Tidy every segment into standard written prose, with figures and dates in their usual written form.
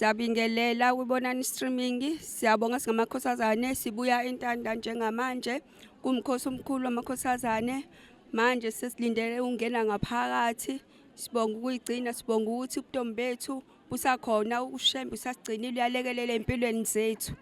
Siyabingelela kubonani streaming. Siyabonga singamakhosazane sibuya entanda njengamanje kumkhosi omkhulu wamakhosazane. Manje sesilindele ungena ngaphakathi. Sibonga ukuyigcina, sibonga ukuthi ubutombi bethu busakhona, ushembe usasigcinile uyalekelela empilweni zethu.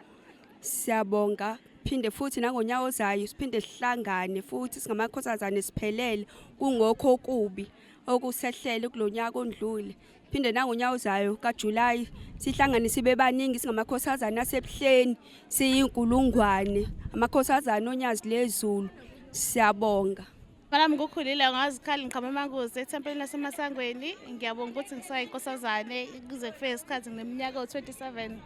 Siyabonga. Phinde futhi nangonyawo zayo siphinde sihlangane futhi singamakhosazane siphelele kungokho kubi okusehlele kulonyaka ondlule. Phinde nangonyawo zayo kaJuly sihlangane sibe baningi singamakhosazana asebuhleni siyinkulungwane amakhosazana onyazi lezulu. Siyabonga. Malami ngokhulile ngazikhali ngiqhama emangozi ethempelini laseMasangweni. Ngiyabonga ukuthi ngisayinkosazane kuze kufike isikhathi neminyaka u27.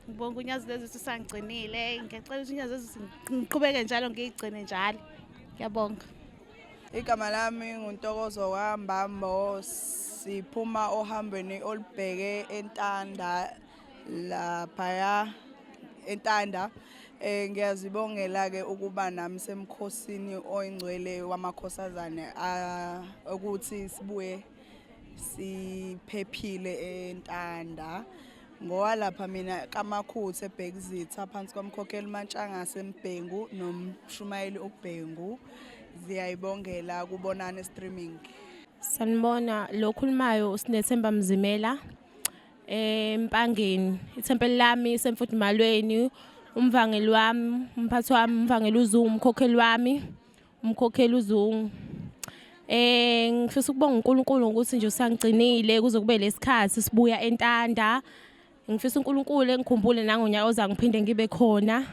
Ngibonga unyazi lezulu sangigcinile. Ngiyacela ukuthi unyazi lezulu ngiqhubeke njalo ngiyigcine njalo. Ngiyabonga. Igama lami nguNtokozo kaMbambo. Siphuma ohambweni olubheke entanda laphaya entanda. Ngiyazibongela ke ukuba nami semkhosini oyingcwele wamakhosazane ukuthi sibuye siphephile entanda. Ngowalapha mina kaMakhuthe eBhekuzitha phansi kwamkhokheli Mantshanga Sembhengu nomshumayeli uBhengu. Ziyayibongela kubonani streaming. Sanibona lo khulumayo uSinethemba Mzimela eMpangeni. Ithempeli lami semfudumalweni, umvangeli wami, umphathi wami, umvangeli uZungu, umkhokheli wami, umkhokheli uZungu. Ngifisa ukubonga uNkulunkulu ukuthi nje usangigcinile kuze kube lesikhathi sibuya entanda. Ngifisa uNkulunkulu engikhumbule nangonyaka ozangiphinde ngibe khona.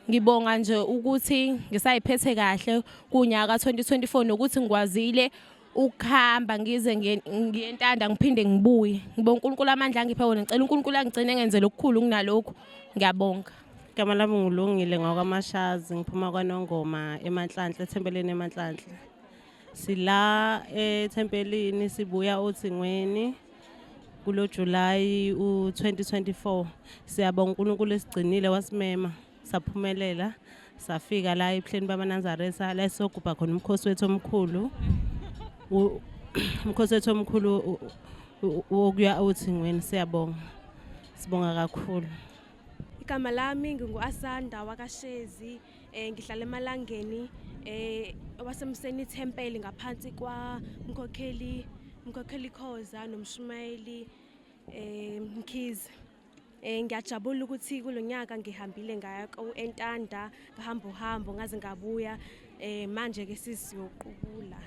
Ngibonga nje ukuthi ngisayiphethe kahle kunyaka 2024 nokuthi ngikwazile ukuhamba ngize ngiyentanda ngiphinde ngibuye. Ngibonga uNkulunkulu amandla angiphe wona. Ngicela uNkulunkulu angigcine ngenze lokukhulu kunalokho. Ngiyabonga. Igama lami ngulungile ngokwaMashazi ngiphuma kwaNongoma eManhlanhla ethempelini eManhlanhla. Sila ethempelini sibuya othingweni kulo July u2024. Siyabonga uNkulunkulu esigcinile wasimema saphumelela safika la ePleni babaNazareth la sogubha khona umkhosi wethu omkhulu. Umkhosi wethu omkhulu wokuya othingweni. Siyabonga. Sibonga kakhulu. Igama lami nginguAsanda wakaShezi. Ngihlala eMalangeni wasemseni Thempeli ngaphansi kwa umkhokheli Khoza nomshumayeli Mkhize. Ngiyajabula ukuthi kulonyaka ngihambile ngaya entanda ngahamba uhambo ngaze ngabuya manje ke sisiyoqubula.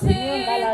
Phakathi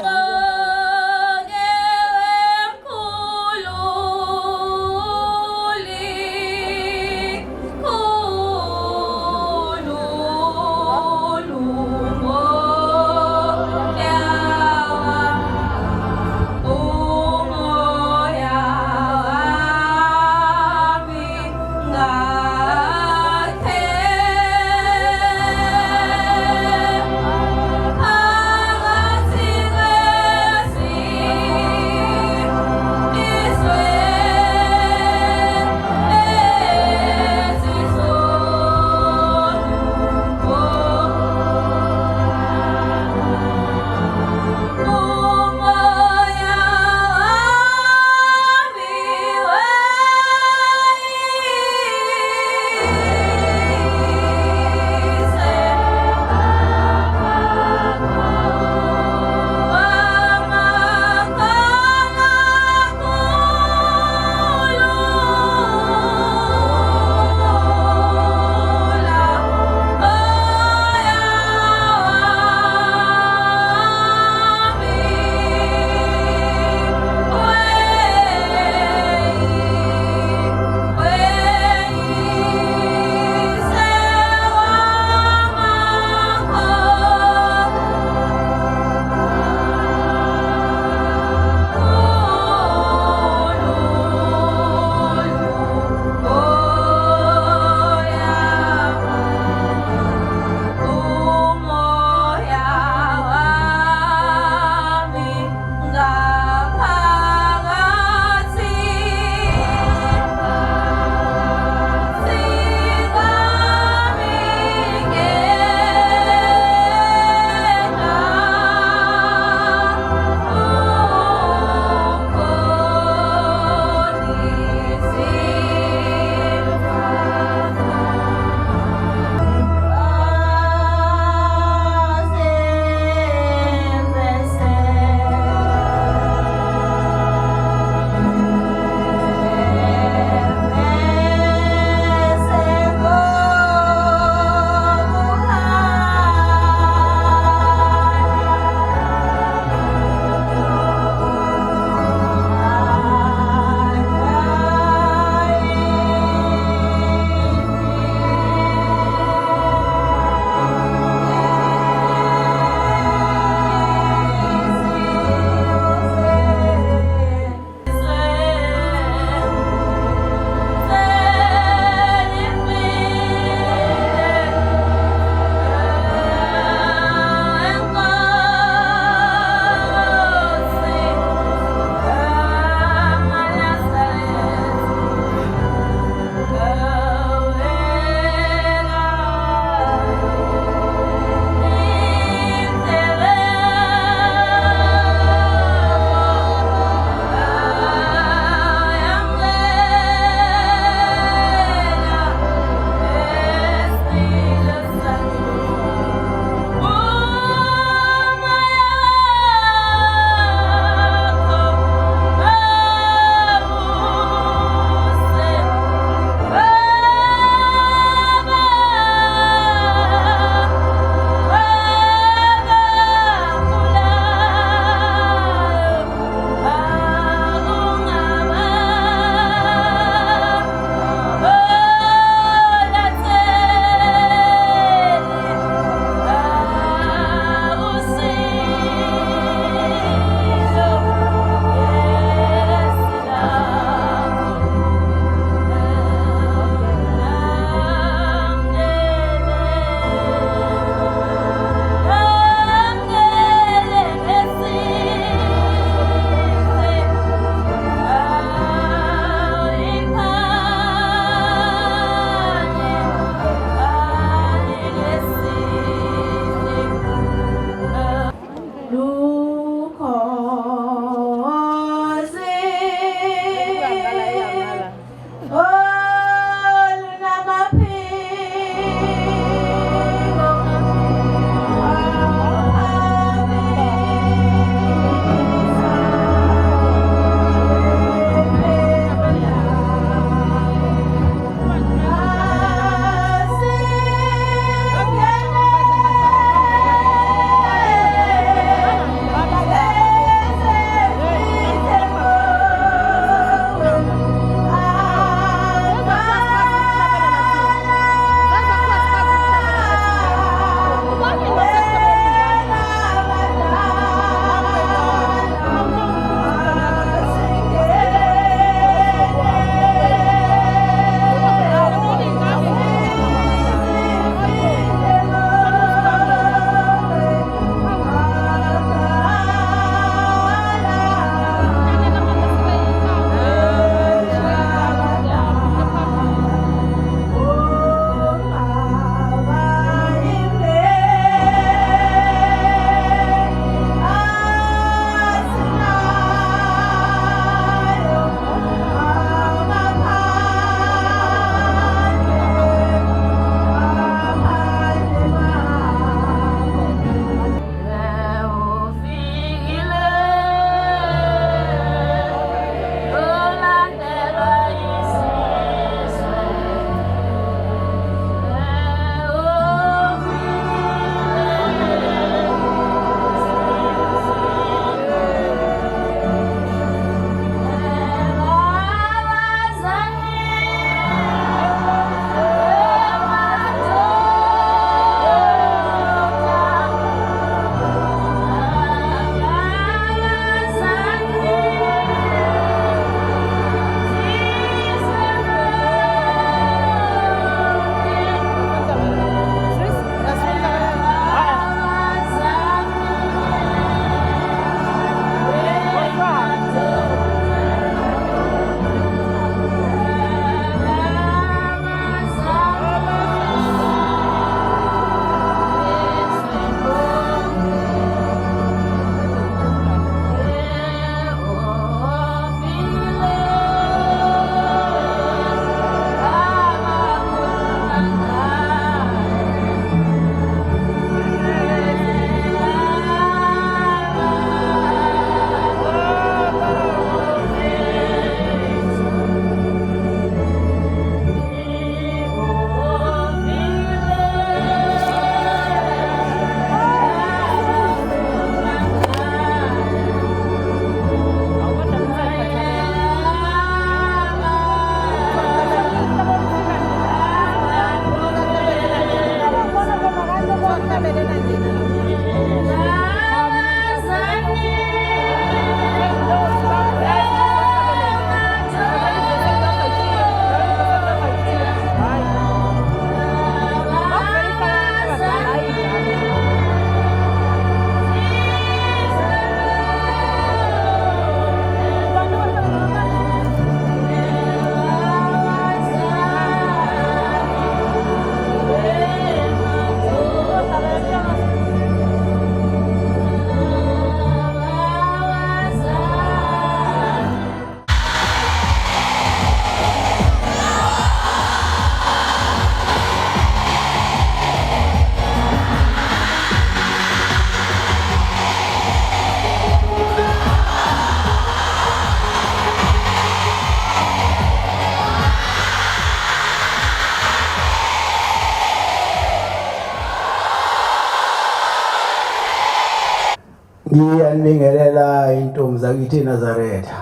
Ngiyanibingelela intombi zakithi eNazaretha.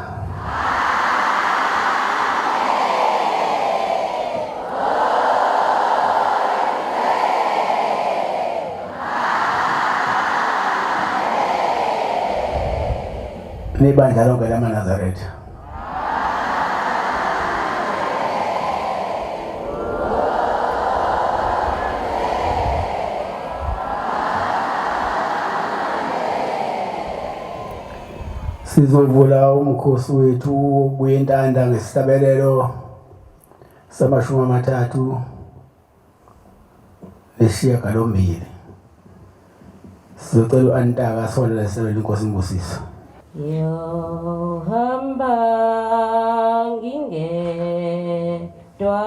Nebandla lonke lamaNazaretha. Sizovula umkhosi wethu wokubuya entanda ngesihlabelelo sama-30 nesishiyagalombili. Sizocela u-Antaka asondele lesabelo inkosi Mbusiso. Yohamba ngingedwa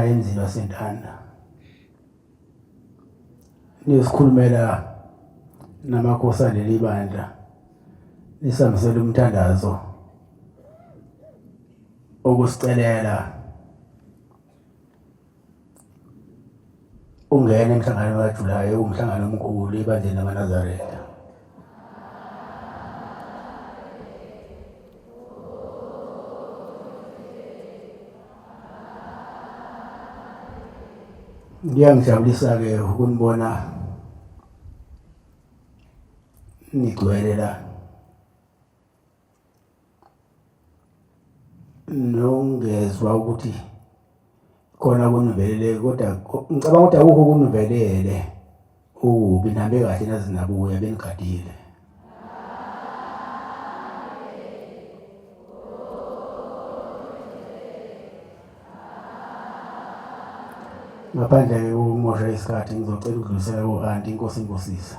emzini waseNtanda nisikhulumela namakhosana libandla nisambisela umthandazo okusicelela ungena emhlangano kaJulayi umhlangano omkhulu ebandleni lamaNazaretha. Ngiyangijabulisa-ke ukunibona nigcwele la nongezwa ukuthi khona kunivelele kodwa ngicabanga ukuthi akukho kunivelele ukubi nambe kahle nazinabuya benigadile. Ngaphandle ukumosha isikhathi ngizocela ukudlulisela ku-anti inkosi inkosisa.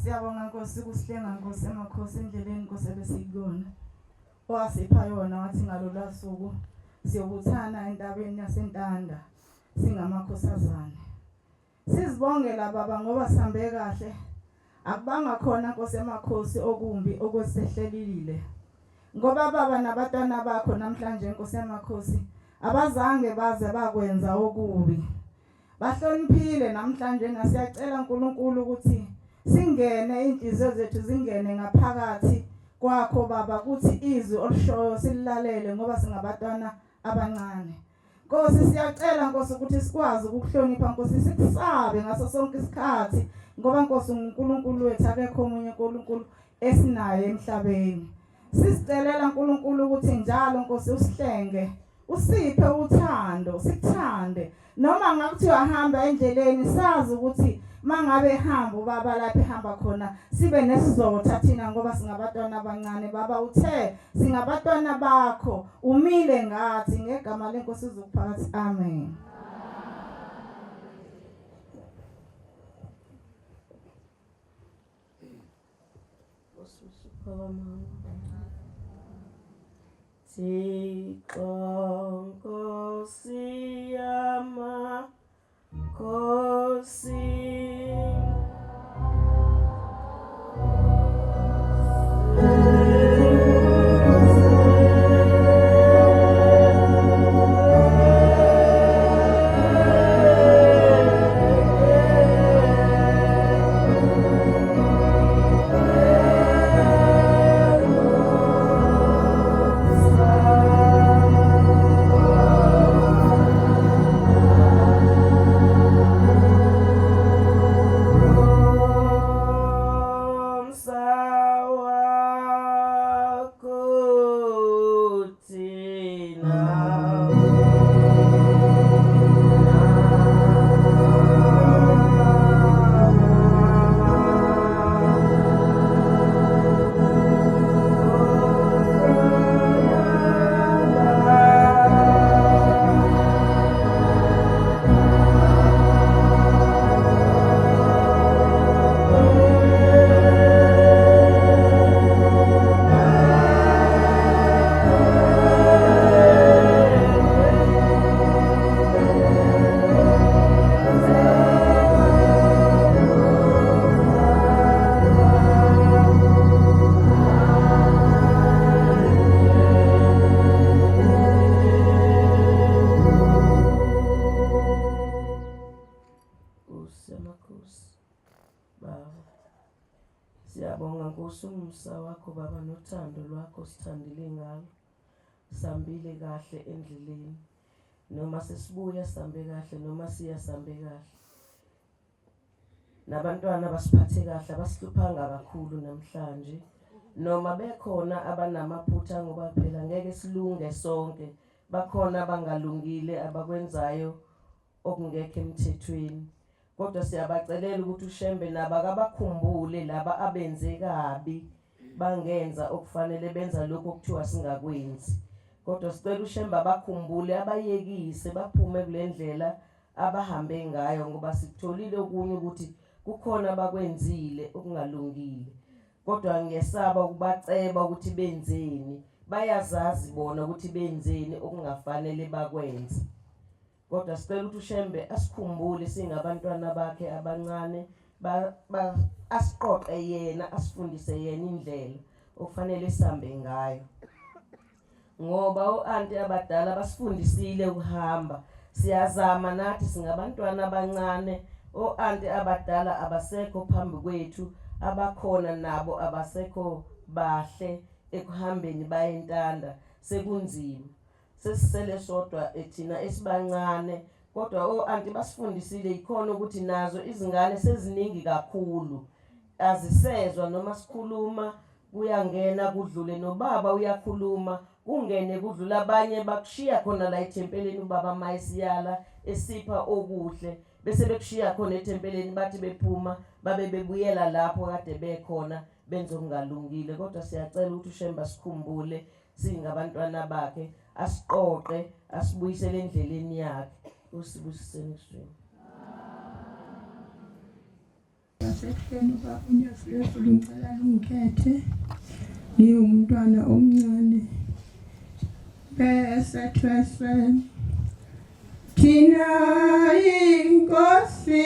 Siyabonga Nkosi kusihlenga Nkosi emakhosi endleleni Nkosi ebesikuyona. Owasipha yona wathi ngalolu suku siyobuthana entabeni yaseNtanda singamakhosazana. Sizibongela baba ngoba sihambe kahle. Akubanga khona Nkosi emakhosi okumbi okwesehlelile. Ngoba baba nabatwana bakho namhlanje Nkosi emakhosi abazange baze bakwenza okubi. Bahloniphile namhlanje nasiyacela uNkulunkulu ukuthi singene inhliziyo zethu zingene ngaphakathi kwakho baba kuthi izwi olishoyo sililalele ngoba singabatwana abancane. Nkosi siyacela Nkosi ukuthi sikwazi ukuhlonipha Nkosi sikusabe ngaso sonke isikhathi ngoba Nkosi uNkulunkulu wethu akekho omunye uNkulunkulu esinaye emhlabeni. Sisicelela uNkulunkulu ukuthi njalo Nkosi usihlenge usiphe uthando sikuthande noma ngakuthi uhamba endleleni sazi ukuthi mangabe ehamba baba lapha ehamba khona sibe nesizotha thina ngoba singabatwana abancane baba uthe singabatwana bakho umile ngathi ngegama leNkosi uzokuphakathi amen. Nkosi yama Nkosi umusa wakho baba nothando lwakho sithandile ngalo sambile kahle endleleni noma sesibuya sambe kahle noma siya sambe kahle nabantwana basiphathe kahle abasihluphanga kakhulu namhlanje noma bekhona abanamaphutha ngoba phela ngeke silunge sonke bakhona abangalungile abakwenzayo okungekho emthethweni kodwa siyabacelela ukuthi uShembe nabakabakhumbule laba abenze kabi bangenza okufanele benza lokho okuthiwa singakwenzi kodwa sicela uShembe abakhumbule abayekise baphume kulendlela abahambe ngayo ngoba sikutholile okunye ukuthi kukhona abakwenzile okungalungile kodwa ngiyesaba ukubaceba ukuthi benzeni bayazazi bona ukuthi benzeni okungafanele bakwenze kodwa sicela ukuthi uShembe asikhumbule singabantwana bakhe abancane asiqoqe yena asifundise yena indlela okufanele sihambe ngayo ngoba oanti abadala basifundisile ukuhamba siyazama nathi singabantwana abancane oanti abadala abasekho phambi kwethu abakhona nabo abasekho bahle ekuhambeni bayentanda sekunzima sesisele sodwa ethina esibancane kodwa oanti basifundisile ikhona ukuthi nazo izingane seziningi kakhulu azisezwa noma sikhuluma kuyangena kudlule nobaba uyakhuluma kungene kudlula abanye bakushiya khona la ethempeleni ubaba mayisiyala esipha okuhle bese bekushiya khona ethempeleni bathi bephuma babe bebuyela lapho kade bekhona benze okungalungile kodwa siyacela ukuthi uShembe sikhumbule singabantwana bakhe asiqoqe asibuyisele endleleni yakhe usibusiseni isizwe Asekhona baba unyaflefu ngicela ungikhethe ngiyumntwana omncane bese thwese thina inkosi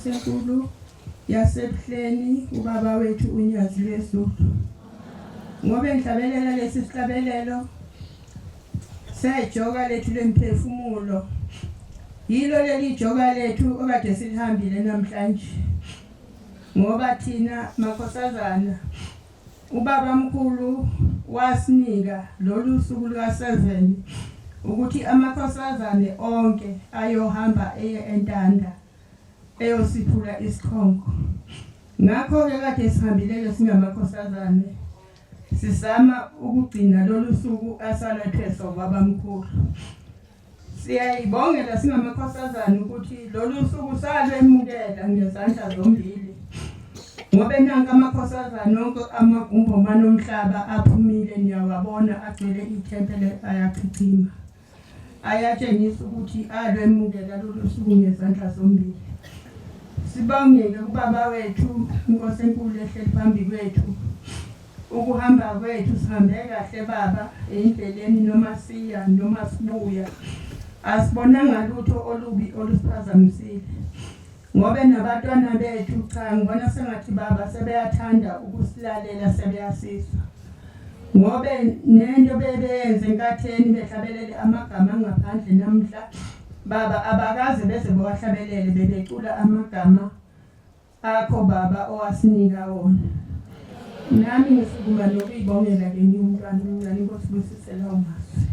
Senkulu yasebuhleni ubaba wethu uNyazi Lesu ngoba enhlabelela lesi sihlabelelo sejoka lethu lemphefumulo yilo leli joka lethu okade silihambile namhlanje ngoba thina makhosazana ubaba mkhulu wasinika lolu suku luka7 ukuthi amakhosazane onke ayohamba eye entanda eyosiphula isikhongo ngakho ke kade sihambile singamakhosazane sisama ukugcina lolu suku asalethwe sobaba mkhulu siyayibongela singamakhosazane ukuthi lolu suku salwemukela ngezandla zombili ngoba nanka amakhosazane onke amagumbo manomhlaba aphumile niyawabona agcwele ithempele ayachichima ayatshengisa ukuthi alwemukela lolu suku ngezandla zombili sibongeke kubaba wethu inkosi enkulu ehleli phambi kwethu ukuhamba kwethu sihambe kahle baba endleleni noma siya noma sibuya. Asibonanga lutho olubi olusiphazamisile. Ngobe nabantwana bethu cha ngibona sengathi baba sebeyathanda ukusilalela sebeyasizwa. Ngobe nento bebeyenze enkatheni behlabelele amagama ngaphandle namhla baba abakaze bese bawahlabelele bebecula amagama akho baba owasinika wona. Nami ngisukuma nokuyibongela ke ngiyumntwana omncane Inkosi ibusise lawo mazwi.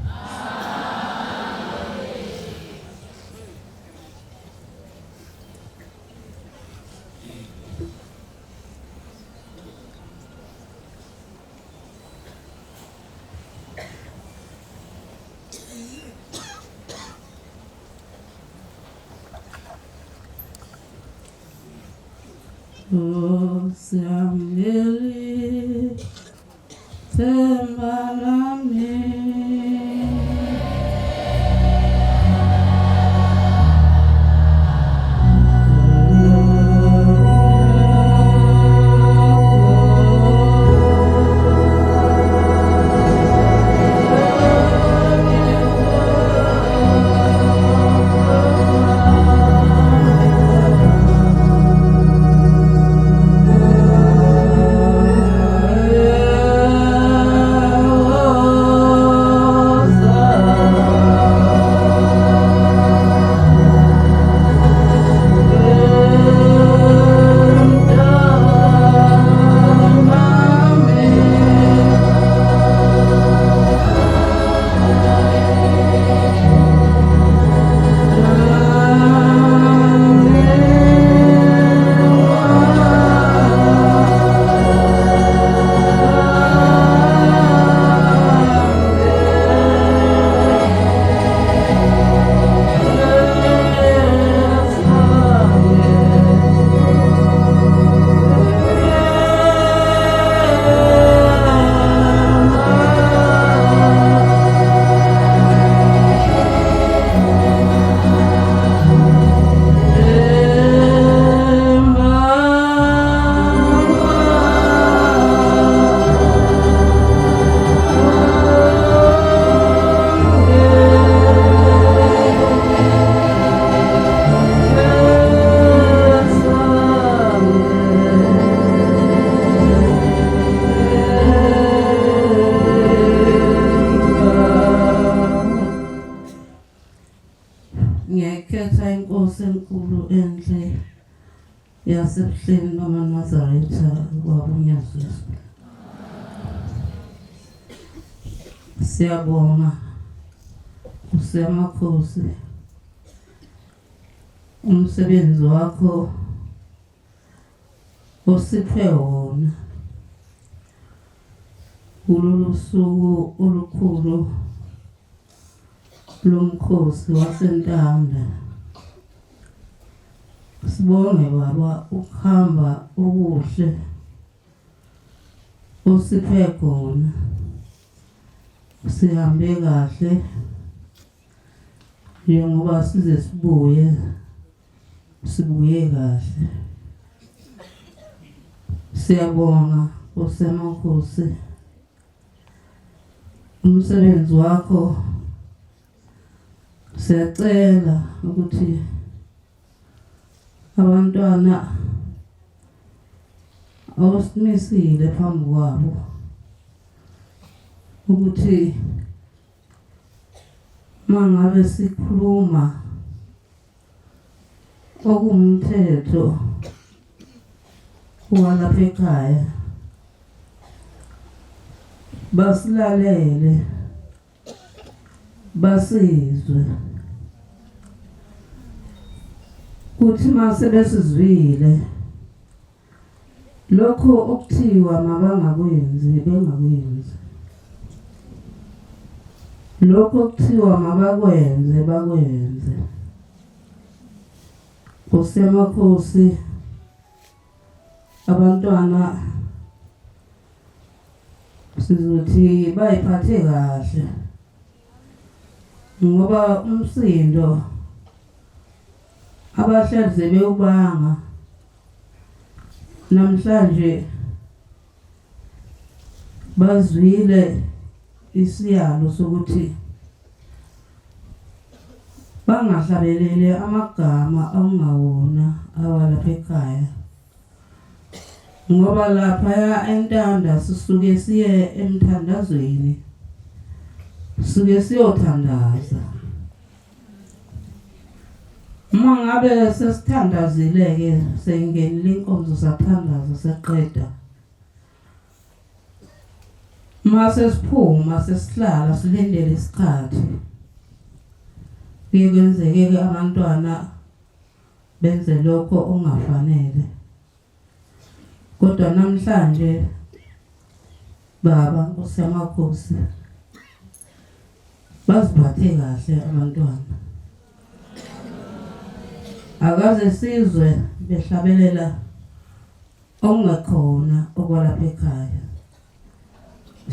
Oh, Samuel, Sembalame. Ngiyakhetha inkosi enkulu enhle yasebuhleni bamaNazaretha kwabunyaziswa. Siyabonga uSemakhosi umsebenzi wakho osiphe wona kulolu suku olukhulu lomkhosi waseNtanda. Sibonge baba ukuhamba okuhle osiphe khona. Sihambe kahle njengoba size sibuye kahle. Siyabonga uSemakhosi umsebenzi wakho. Siyacela ukuthi abantwana awusimisile phambi kwabo ukuthi mangabe sikhuluma okumthetho walapha ekhaya basilalele basizwe kuthi mase besizwile lokho okuthiwa mabangakwenzi bengakwenzi, lokho okuthiwa mabakwenze bakwenze. uSemakhosi abantwana sizothi bayiphathe kahle ngoba umsindo abahlali bewubanga namhlanje bazwile isiyalo sokuthi bangahlabelele amagama angawona awalapha ekhaya ngoba lapha entanda sisuke siye emthandazweni suke siyothandaza mangabe sesithandazile seyingenile inkonzo sathandaza seqeda mase siphuma sesihlala silindele isikhathi kwenzeke abantwana benze lokho ongafanele kodwa namhlanje baba Nkosi yamakhosi baziphathe kahle abantwana akaze sizwe behlabelela ongakhona okwalapha ekhaya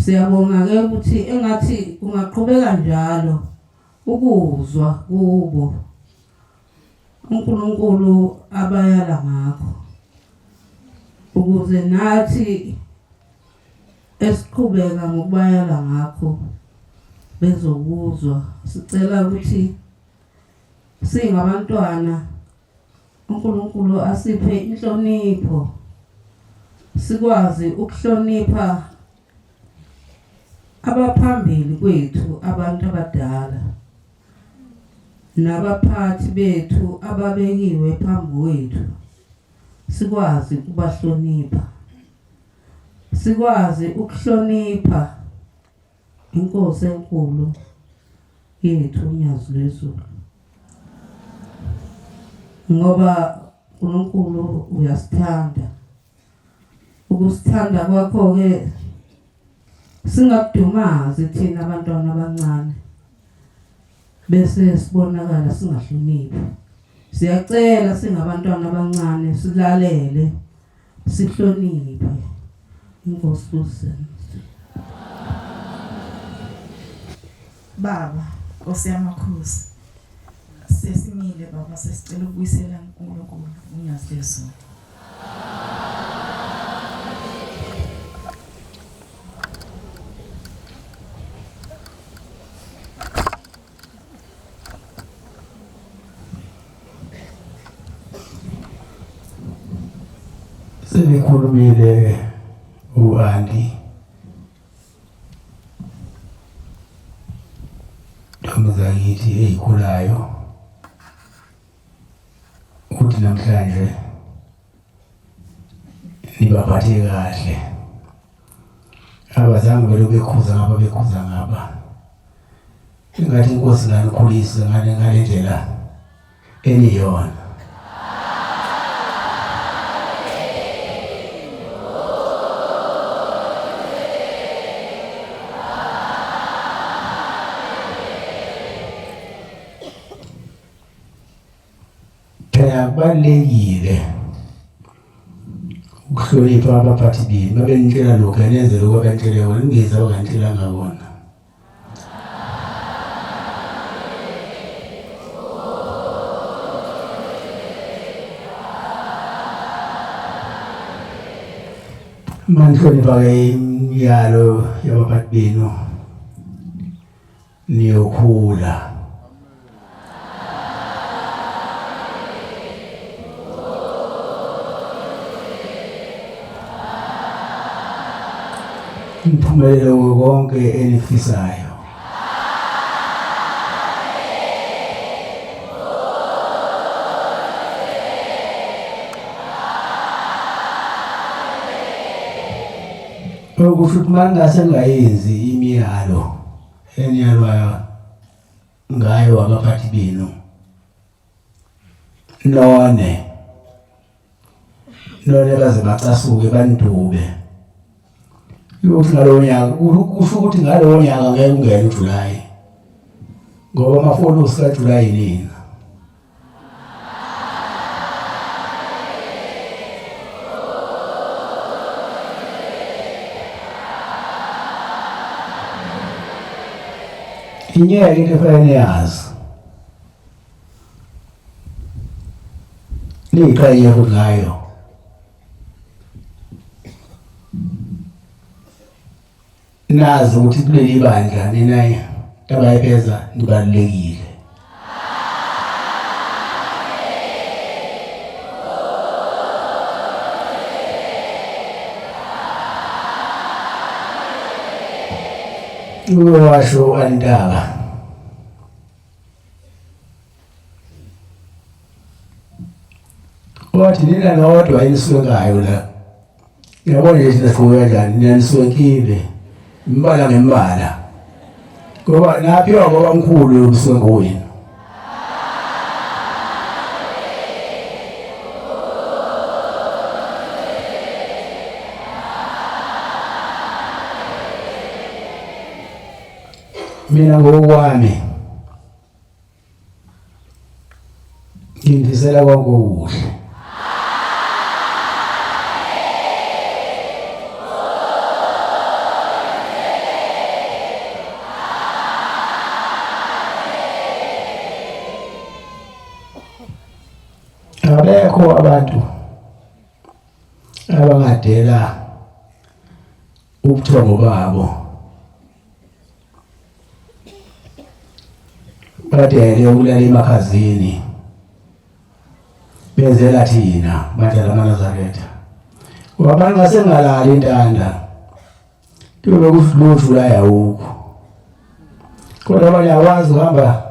siyabonga ke ukuthi engathi kungaqhubeka njalo ukuzwa kubo uNkulunkulu abayala ngakho ukuze nathi esiqhubeka ngokubayala ngakho bezokuzwa sicela ukuthi singabantwana uNkulunkulu asiphe inhlonipho sikwazi ukuhlonipha abaphambili kwethu abantu abadala nabaphathi bethu ababekiwe phambi kwethu sikwazi ukubahlonipha sikwazi ukuhlonipha inkosi enkulu yethu uNyazi lwezulu ngoba uNkulunkulu uyasithanda ukusithanda kwakho ke singakudumazi thina abantwana abancane bese sibonakala singahloniphi siyacela singabantwana abancane silalele sihloniphe inkosi kusena baba Nkosi yamakhosi sesimile baba sesicela ukubuyisela uNkulunkulu uNyazi lwezulu Sebekhulumile uAnti Ntombi eyikhulayo ukuthi namhlanje nibaphathe kahle abazange vele bekhuza ngaba ingathi inkosi nganikhulisa ngale ndlela eniyona kubalulekile ukuhlonipha abaphathi benu babenitshela lokho nenze lokho abantshela wona ningeza bakantshela ngakona manihlonipha ke imiyalo yabaphathi benu niyokhula imphumelelo konke enifisayo okusho ukuthi mangase ngayenzi imiyalo eniyalwa ngayo abaphathi benu none baze bacasuke bandube ukuthi ngalowo nyaka kusho ukuthi ngalowo nyaka ngeke ungene uJulayi ngoba amafolosi kaJulayi nina inyeke into efanele yazi niyiqhayiye futhi ngayo nazi ukuthi kuleli bandla nina abayibeza nibalulekile. Washo andaba wathi nina nodwa enisuke ngayo la ngiyabona nje sifuwe kanjani nina nisuke nkile imbala ngembala ngoba naphiwa baba mkhulu usuke ngoyini mina ngokwami ngindisela konke okuhle abekho abantu abangadela ubuthongo babo badele ukulala emakhazini benzela thina badala amaNazaretha wabani ngasengalali intanda kube kuhluthu la yawukho kodwa abanye awazi uhamba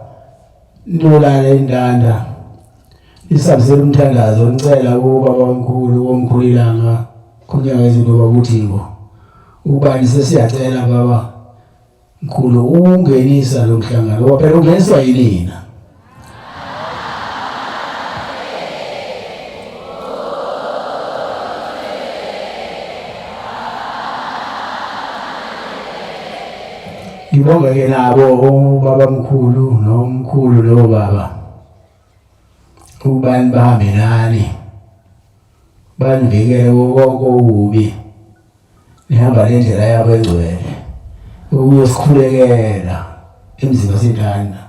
ndolala intanda isabisela umthandazo ngicela ubaba omkhulu womkhulilanga kunyaka izinto babuthingo ubani sesiyacela baba mkhulu ungenisa lo mhlangano ngoba phela ungeniswa yinina ngibonga ke nabo ubaba mkhulu nomkhulu lo baba ubani bahambe nani banivikele konke ububi nihamba lendlela yabo engcwele uyosikhulekela emzini waseNtanda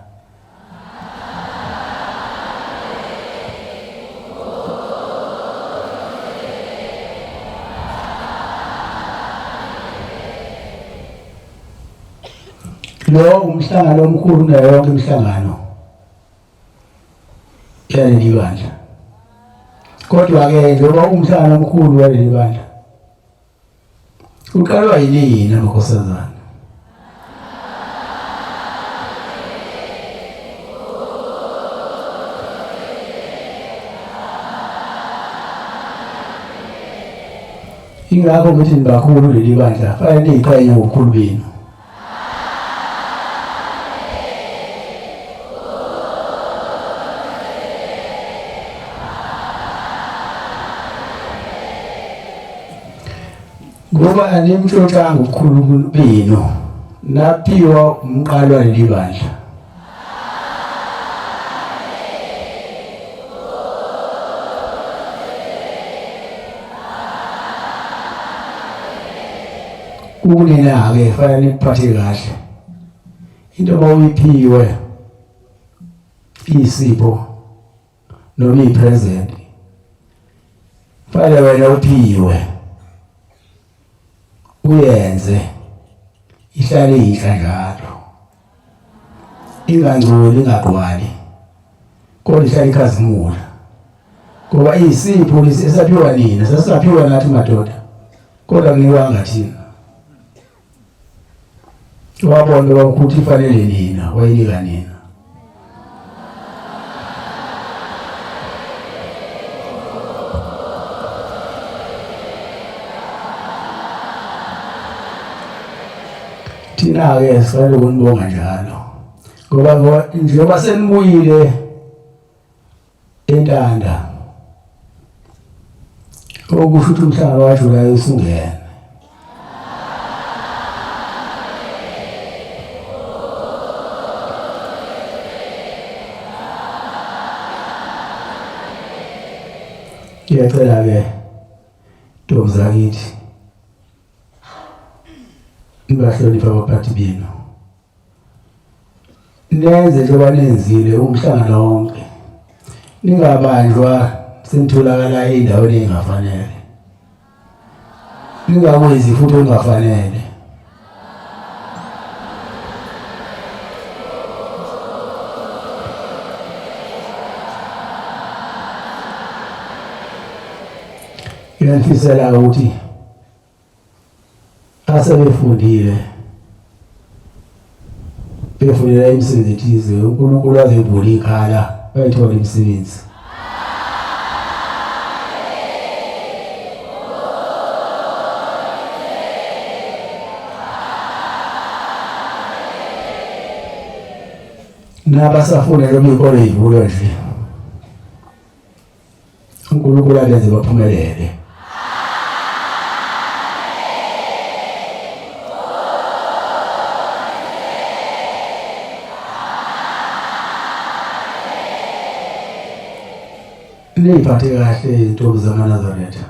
lo umhlangano omkhulu nayo yonke imihlangano yaleli bandla kodwa ke njengoba umhlangano omkhulu waleli bandla uqalwa yini amakhosazana ingakho ngithi nibakhulu leli bandla fanele niyiqhenye ngobukhulu benu ngoba animtshotshanga ubukhulu benu naphiwa umqalwa leli bandla ukunena-ke fanele niphathe kahle into mawuyiphiwe iyisipho noma iyipresent fanele wena uphiwe uyenze ihlale yinhla njalo ingangcoli ingagqwali kodwa ihlale ikhazimula ngoba iyisipho esaphiwa nina sasaphiwa nathi madoda kodwa kunikwanga thina wabona ukuthi ifanele nina wayinika nina thina-ke sifanele ukunibonga njalo ngoba njengoba senibuyile eNtanda okusho ukuthi umhlangano waJulayi usungene ngiyacela-ke ntombi zakithi nibahloniphe abaphathi benu nenze njengoba nenzile umhlangano wonke ningabanjwa senitholakala ey'ndaweni ey'ngafanele ningakwenzi futhi okungafanele Ngiyafisela ukuthi asebefundile befundela imisebenzi ethize uNkulunkulu azevula ikhala bayithola imisebenzi. Nabasafuna lo mikolo ivulwe nje uNkulunkulu alenze baphumelele. Niphathe kahle intombi zamaNazaretha.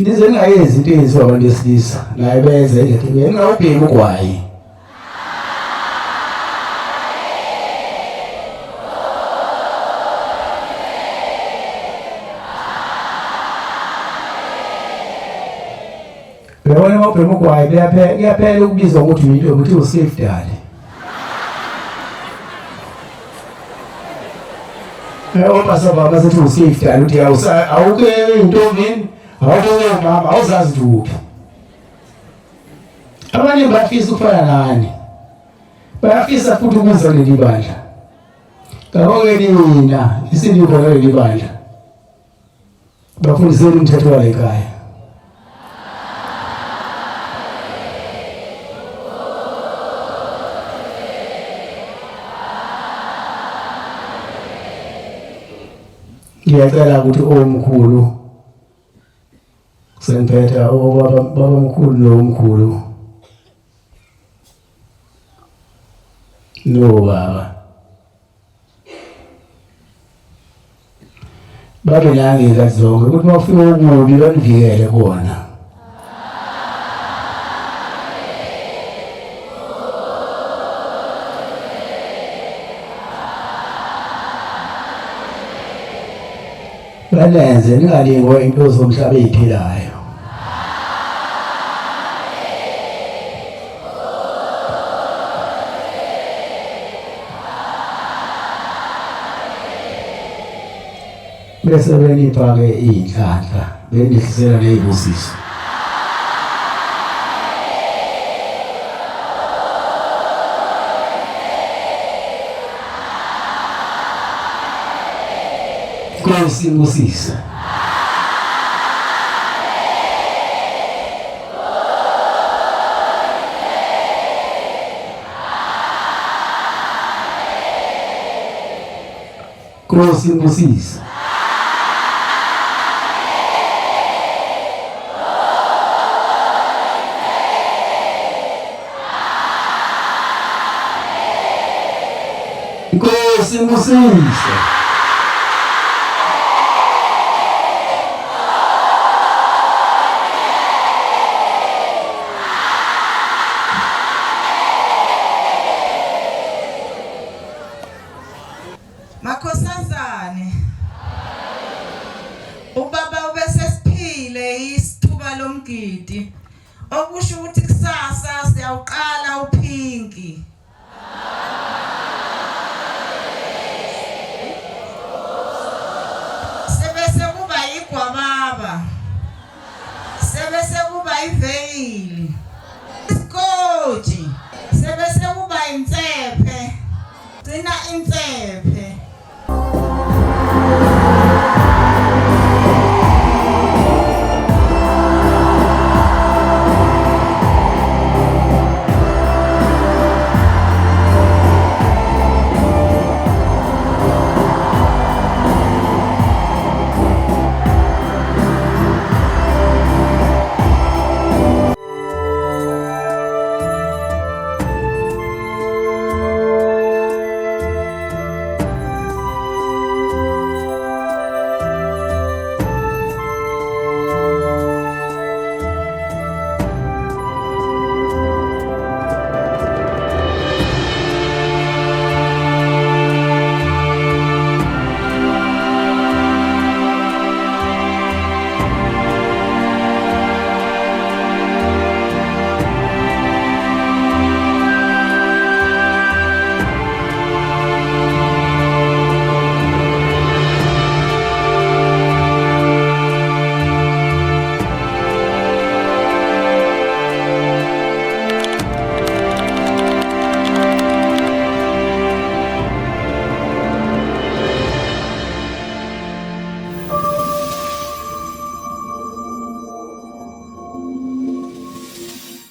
Nize ngayenzi into eyenziwa abantu besilisa naye benze nje ngingawubheki ugwayi. Bebona mawubheka ugwayi kuyaphela ukubizwa ukuthi uyintombi ukuthi usafe dali. Opasova basethi usafe dali uthi awuke intombi awuke mama awuzazi ukuthi abanye bafisa ukufana nani bayafisa futhi ukuza leli bandla ngakho-ke nina isindikho leli bandla bafundiseni umthetho wale ekhaya. Ngiyacela ukuthi omkhulu sempetha babamkhulu nomkhulu no baba babe nangeka zonke ukuthi mawufika ukubi banivikele kona. Balenze ningalingwa into zomhlaba eziphilayo. Bese benipha-ke iy'nhlanhla benihlisela ney'busiso. Nkosi ibusise. Nkosi ibusise. Nkosi ibusise. Makhosazane ubaba ubesesiphile isithuba lomgidi okusho ukuthi kusasa siyawuqala uphinki. Sebese kuba igwababa, sebese kuba iveyili, isikoti, sebese kuba insephe, gcina insephe.